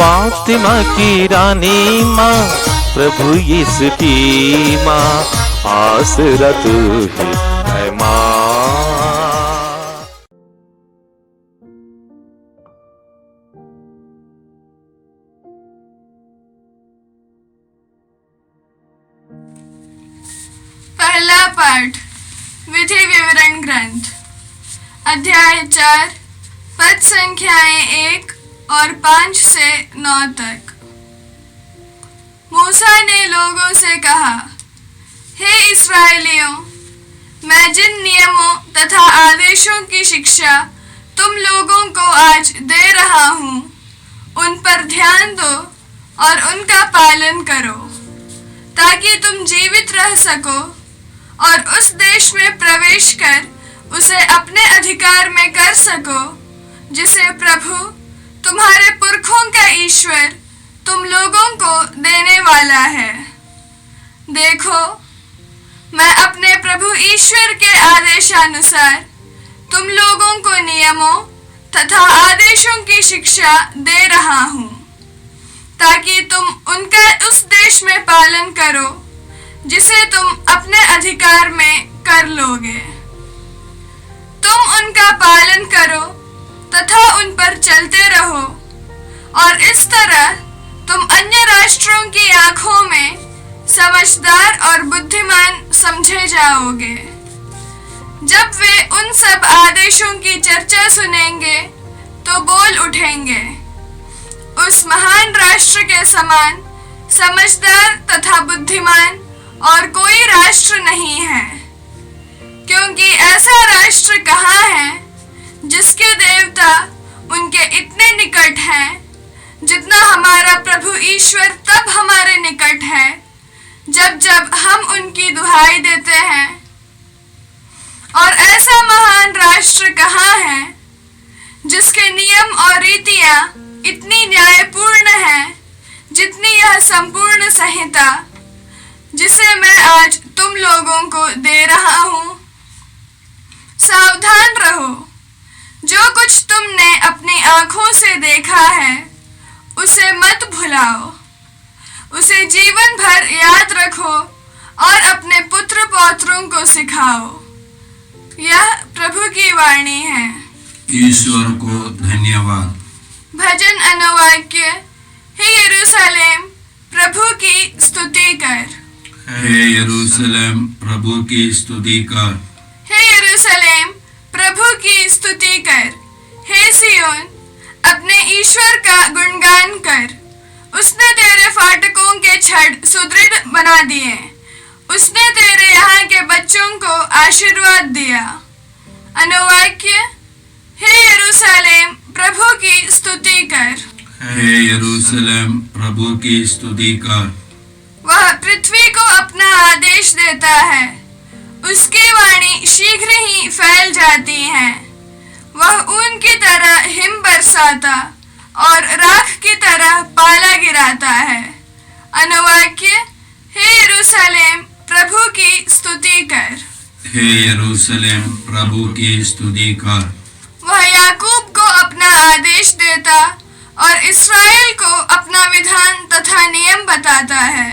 फातिमा की रानी माँ, प्रभु यीशु की माँ, आसरा तू ही है माँ। पहला पाठ विधि विवरण ग्रंथ, अध्याय 4, पद संख्याएं 1 और 5 से 9 तक। मूसा ने लोगों से कहा, हे इस्राएलियों, मैं जिन नियमों तथा आदेशों की शिक्षा तुम लोगों को आज दे रहा हूँ, उन पर ध्यान दो और उनका पालन करो, ताकि तुम जीवित रह सको और उस देश में प्रवेश कर उसे अपने अधिकार में कर सको, जिसे प्रभु तुम्हारे पुरखों का ईश्वर तुम लोगों को देने वाला है। देखो, मैं अपने प्रभु ईश्वर के आदेशानुसार तुम लोगों को नियमों तथा आदेशों की शिक्षा दे रहा हूँ, ताकि तुम उनका उस देश में पालन करो जिसे तुम अपने अधिकार में कर लोगे। तुम उनका पालन करो तथा उन पर चलते रहो, और इस तरह तुम अन्य राष्ट्रों की आंखों में समझदार और बुद्धिमान समझे जाओगे। जब वे उन सब आदेशों की चर्चा सुनेंगे तो बोल उठेंगे, उस महान राष्ट्र के समान समझदार तथा बुद्धिमान और कोई राष्ट्र नहीं है, क्योंकि ऐसा राष्ट्र कहाँ है जिसके देवता उनके इतने निकट हैं, जितना हमारा प्रभु ईश्वर तब हमारे निकट है जब जब हम उनकी दुहाई देते हैं। और ऐसा महान राष्ट्र कहाँ है जिसके नियम और रीतियां इतनी न्यायपूर्ण हैं जितनी यह संपूर्ण संहिता जिसे मैं आज तुम लोगों को दे रहा हूँ। सावधान रहो, जो कुछ तुमने अपनी आंखों से देखा है उसे मत भुलाओ, उसे जीवन भर याद रखो और अपने पुत्र पौत्रों को सिखाओ। यह प्रभु की वाणी है। ईश्वर को धन्यवाद। भजन अनुवाक्य, हे यरूशलेम, प्रभु की स्तुति कर। हे यरूशलेम, प्रभु की स्तुति कर। हे यरूशलेम, प्रभु की स्तुति कर। हे सियोन, अपने ईश्वर का गुणगान कर। उसने तेरे फाटकों के छड़ सुदृढ़ बना दिए, उसने तेरे यहाँ के बच्चों को आशीर्वाद दिया। अनुवाक्य, हे यरूशलेम, प्रभु की स्तुति कर। हे यरूशलेम, प्रभु की स्तुति कर। वह पृथ्वी को अपना आदेश देता है, उसकी वाणी शीघ्र ही फैल जाती है। वह ऊन की तरह हिम बरसाता और राख की तरह पाला गिराता है। अनुवाक्य, हे यरूशलेम, प्रभु की स्तुति कर। हे यरूशलेम, प्रभु की स्तुति कर। वह याकूब को अपना आदेश देता और इस्राएल को अपना विधान तथा नियम बताता है।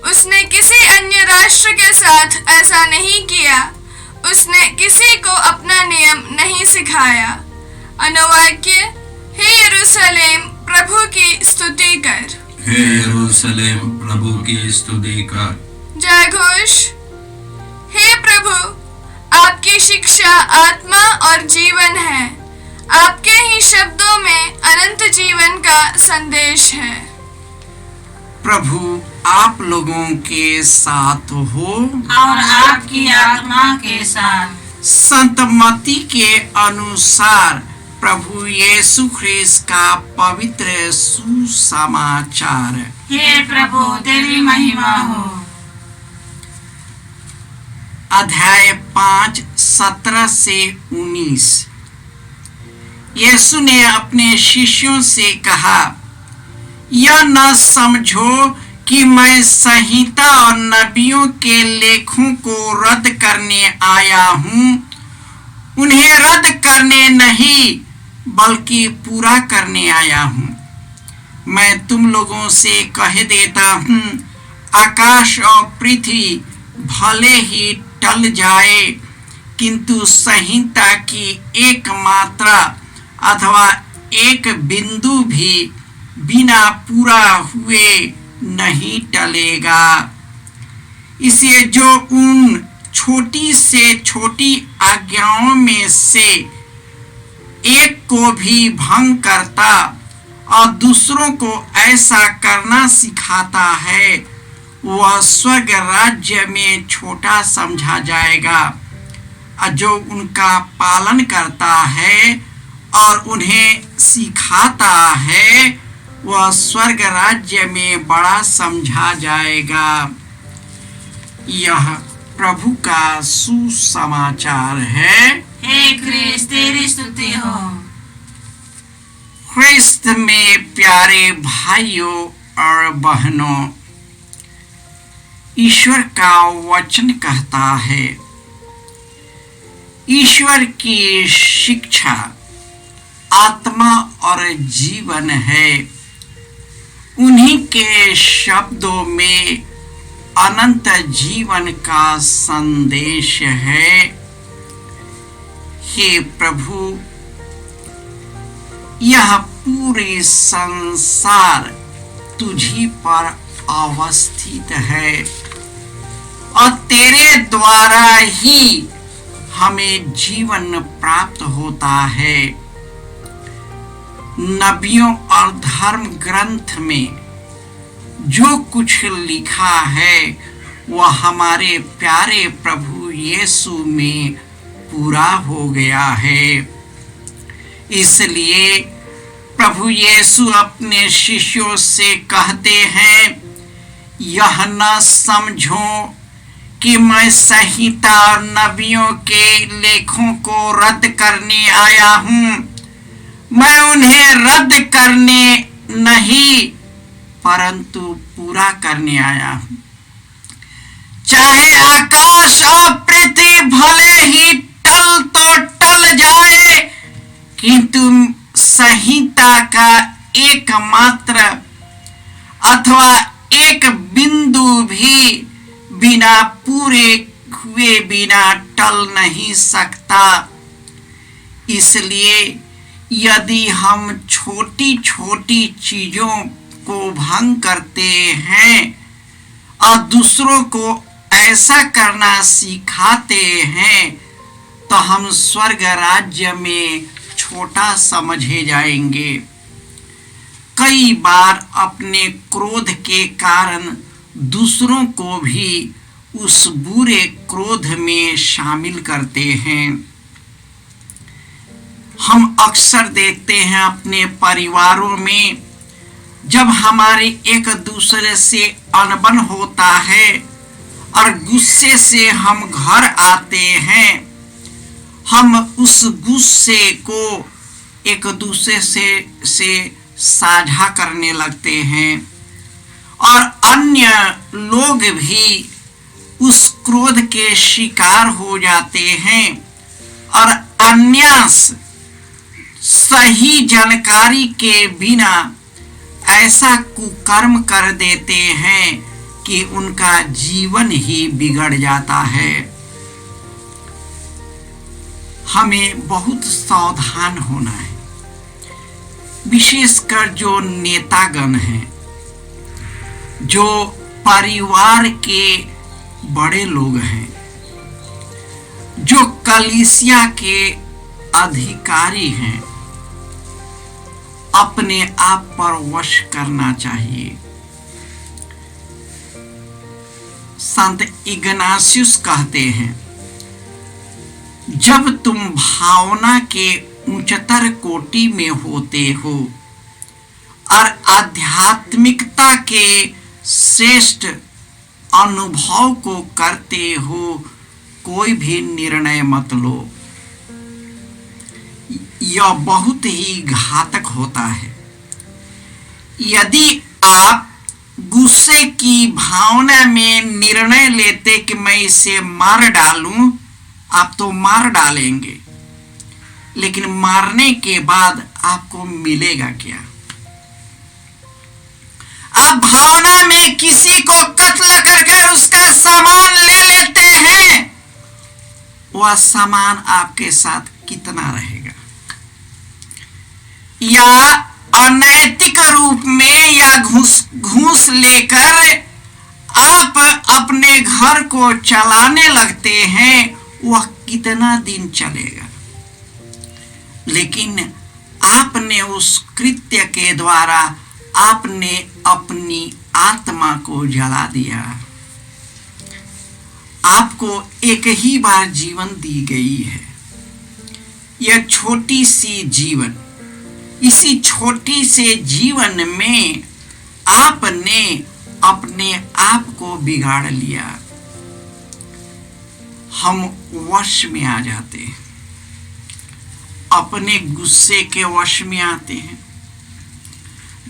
उसने किसी अन्य राष्ट्र के साथ ऐसा नहीं किया, उसने किसी को अपना नियम नहीं सिखाया। अनुवाक्य, हे यरूशलेम, प्रभु की स्तुति कर। हे यरूशलेम, प्रभु की स्तुति कर। जयघोष, हे प्रभु, आपकी शिक्षा आत्मा और जीवन है, आपके ही शब्दों में अनंत जीवन का संदेश है। प्रभु आप लोगों के साथ हो और आपकी आत्मा के साथ। संत मत्ती के अनुसार प्रभु यीशु ख्रिस्त का पवित्र सुसमाचार। हे प्रभु, तेरी महिमा हो। अध्याय 5, 17 से 19। यीशु ने अपने शिष्यों से कहा, यह न समझो कि मैं संहिता और नबियों के लेखों को रद्द करने आया हूँ। उन्हें रद्द करने नहीं बल्कि पूरा करने आया हूँ। मैं तुम लोगों से कह देता हूँ, आकाश और पृथ्वी भले ही टल जाए, किंतु संहिता की एक मात्रा अथवा एक बिंदु भी बिना पूरा हुए नहीं टलेगा। इसलिए जो उन छोटी से छोटी आज्ञाओं में से एक को भी भंग करता और दूसरों को ऐसा करना सिखाता है, वह स्वर्ग राज्य में छोटा समझा जाएगा। और जो उनका पालन करता है और उन्हें सिखाता है, वह स्वर्ग राज्य में बड़ा समझा जाएगा। यह प्रभु का सुसमाचार है। हे क्रिस्त तेरी स्तुति हो। ख्रिस्त में प्यारे भाइयों और बहनों, ईश्वर का वचन कहता है, ईश्वर की शिक्षा आत्मा और जीवन है। उन्हीं के शब्दों में अनंत जीवन का संदेश है। हे प्रभु, यह पूरे संसार तुझी पर अवस्थित है और तेरे द्वारा ही हमें जीवन प्राप्त होता है। नबियों और धर्म ग्रंथ में जो कुछ लिखा है वह हमारे प्यारे प्रभु यीशु में पूरा हो गया है। इसलिए प्रभु यीशु अपने शिष्यों से कहते हैं, यह न समझो कि मैं संहिता और नबियों के लेखों को रद्द करने आया हूँ। मैं उन्हें रद्द करने नहीं परंतु पूरा करने आया हूँ। चाहे आकाश और पृथ्वी भले ही टल तो टल जाए, किंतु संहिता का एकमात्र अथवा एक बिंदु भी बिना पूरे हुए बिना टल नहीं सकता। इसलिए यदि हम छोटी छोटी चीजों को भंग करते हैं और दूसरों को ऐसा करना सिखाते हैं, तो हम स्वर्ग राज्य में छोटा समझे जाएंगे। कई बार अपने क्रोध के कारण दूसरों को भी उस बुरे क्रोध में शामिल करते हैं। हम अक्सर देखते हैं अपने परिवारों में, जब हमारे एक दूसरे से अनबन होता है और गुस्से से हम घर आते हैं, हम उस गुस्से को एक दूसरे से साझा करने लगते हैं और अन्य लोग भी उस क्रोध के शिकार हो जाते हैं और अन्य सही जानकारी के बिना ऐसा कुकर्म कर देते हैं कि उनका जीवन ही बिगड़ जाता है। हमें बहुत सावधान होना है, विशेषकर जो नेतागण हैं, जो परिवार के बड़े लोग हैं, जो कलीसिया के अधिकारी हैं। अपने आप पर वश करना चाहिए। संत इग्नासियस कहते हैं, जब तुम भावना के उच्चतर कोटि में होते हो और आध्यात्मिकता के श्रेष्ठ अनुभव को करते हो, कोई भी निर्णय मत लो। यह बहुत ही घातक होता है। यदि आप गुस्से की भावना में निर्णय लेते कि मैं इसे मार डालूं, आप तो मार डालेंगे, लेकिन मारने के बाद आपको मिलेगा क्या? आप भावना में किसी को कत्ल करके उसका सामान ले लेते हैं, वह सामान आपके साथ कितना रहेगा? या अनैतिक रूप में या घूस लेकर आप अपने घर को चलाने लगते हैं, वह कितना दिन चलेगा? लेकिन आपने उस कृत्य के द्वारा आपने अपनी आत्मा को जला दिया। आपको एक ही बार जीवन दी गई है, यह छोटी सी जीवन। इसी छोटी से जीवन में आपने अपने आप को बिगाड़ लिया। हम वश में आ जाते हैं, अपने गुस्से के वश में आते हैं।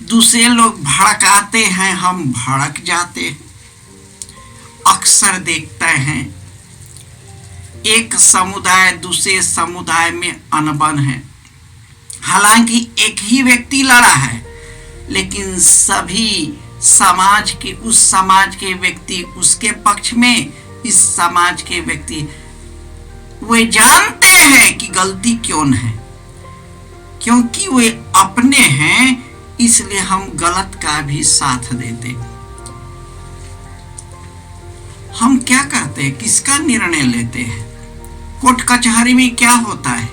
दूसरे लोग भड़काते हैं, हम भड़क जाते हैं। अक्सर देखते हैं एक समुदाय दूसरे समुदाय में अनबन है, हालांकि एक ही व्यक्ति लड़ा है, लेकिन सभी समाज के उस समाज के व्यक्ति उसके पक्ष में, इस समाज के व्यक्ति वे जानते हैं कि गलती क्यों है, क्योंकि वे अपने हैं, इसलिए हम गलत का भी साथ देते। हम क्या करते हैं? किसका निर्णय लेते हैं? कोर्ट कचहरी में क्या होता है?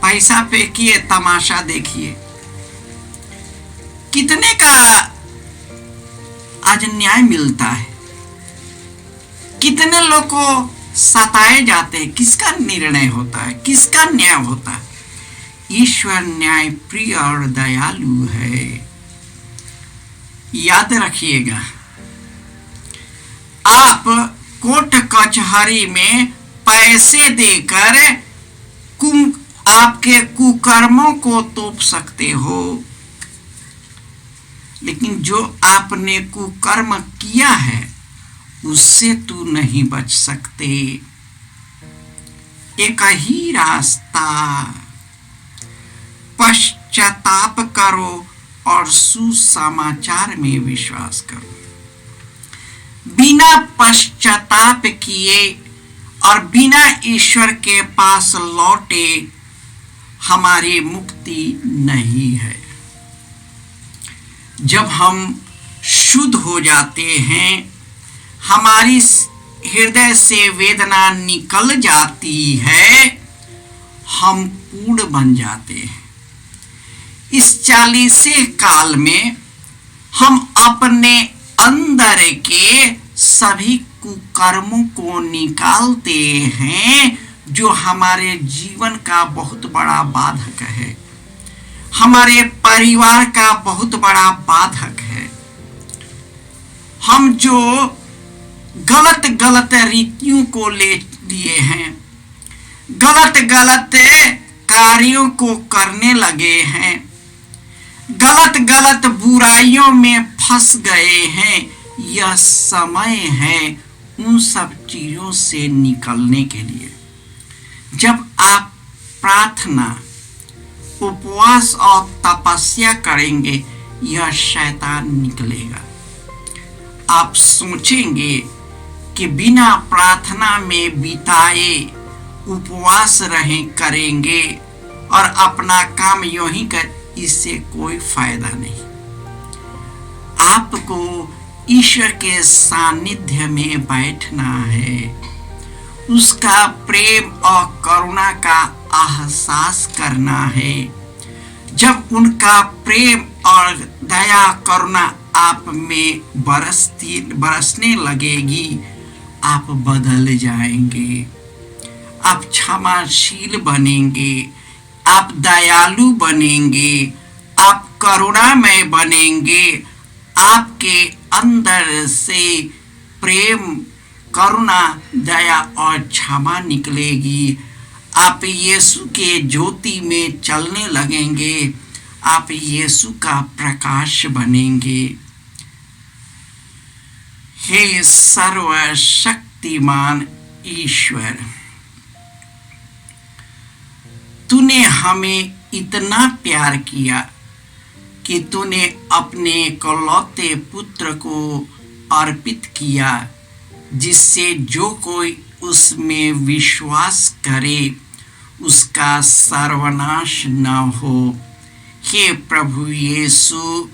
पैसा फेंकिए, तमाशा देखिए। कितने का आज न्याय मिलता है? कितने लोग को सताए जाते हैं? किसका निर्णय होता है? किसका न्याय होता है? ईश्वर न्याय प्रिय और दयालु है, याद रखिएगा। आप कोर्ट कचहरी में पैसे देकर आपके कुकर्मों को तोप सकते हो, लेकिन जो आपने कुकर्म किया है उससे तू नहीं बच सकते। एक ही रास्ता, पश्चाताप करो और सुसमाचार में विश्वास करो। बिना पश्चाताप किए और बिना ईश्वर के पास लौटे हमारी मुक्ति नहीं है। जब हम शुद्ध हो जाते हैं, हमारी हृदय से वेदना निकल जाती है, हम पूर्ण बन जाते हैं। इस 40 काल में हम अपने अंदर के सभी कुकर्मों को निकालते हैं, जो हमारे जीवन का बहुत बड़ा बाधक है, हमारे परिवार का बहुत बड़ा बाधक है। हम जो गलत गलत रीतियों को ले लिए हैं, गलत गलत कार्यों को करने लगे हैं, गलत गलत बुराइयों में फंस गए हैं, यह समय है उन सब चीजों से निकलने के लिए। जब आप प्रार्थना, उपवास और तपस्या करेंगे, यह शैतान निकलेगा। आप सोचेंगे कि बिना प्रार्थना में बिताए उपवास रहें करेंगे और अपना काम यूं ही कर, इससे कोई फायदा नहीं। आपको ईश्वर के सानिध्य में बैठना है, उसका प्रेम और करुणा का एहसास करना है। जब उनका प्रेम और दया करुणा आप में बरसने लगेगी, आप बदल जाएंगे, आप क्षमाशील बनेंगे, आप दयालु बनेंगे, आप करुणामय बनेंगे। आपके अंदर से प्रेम, करुणा, दया और क्षमा निकलेगी। आप यीशु के ज्योति में चलने लगेंगे, आप यीशु का प्रकाश बनेंगे। हे सर्वशक्तिमान ईश्वर, तूने हमें इतना प्यार किया कि तूने अपने इकलौते पुत्र को अर्पित किया, जिससे जो कोई उसमें विश्वास करे उसका सर्वनाश न हो। हे प्रभु यीशु,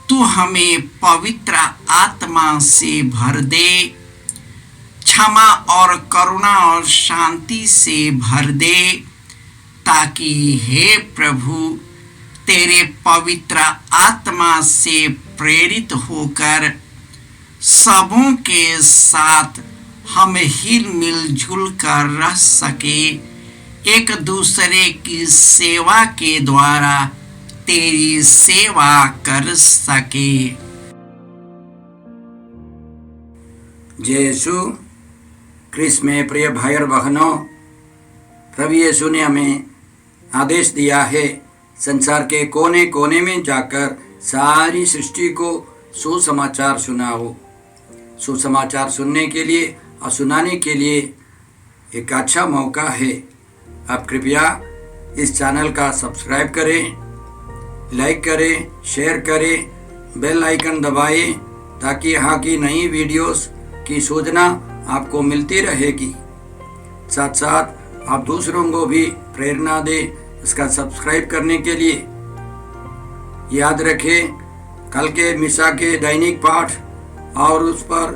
तू हमें पवित्र आत्मा से भर दे, क्षमा और करुणा और शांति से भर दे, ताकि हे प्रभु तेरे पवित्र आत्मा से प्रेरित होकर सबों के साथ हम हिल मिलजुल कर रह सके, एक दूसरे की सेवा के द्वारा तेरी सेवा कर सके। जय यीशु क्रिस्त में प्रिय भाई और बहनों, प्रभु यीशु ने हमें आदेश दिया है संसार के कोने कोने में जाकर सारी सृष्टि को सुसमाचार सुनाओ। सुसमाचार सुनने के लिए और सुनाने के लिए एक अच्छा मौका है। आप कृपया इस चैनल का सब्सक्राइब करें, लाइक करें, शेयर करें, बेल आइकन दबाएं, ताकि यहाँ की नई वीडियोस की सूचना आपको मिलती रहेगी। साथ साथ आप दूसरों को भी प्रेरणा दें इसका सब्सक्राइब करने के लिए। याद रखें, कल के मिसा के दैनिक पाठ और उस पर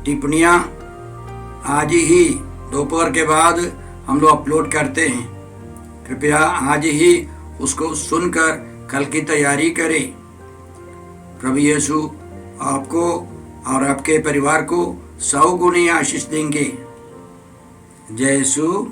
टिप्पणियाँ आज ही दोपहर के बाद हम लोग अपलोड करते हैं। कृपया आज ही उसको सुनकर कल की तैयारी करें। प्रभु यीशु आपको और आपके परिवार को 100 गुनी आशीष देंगे। जय यीशु।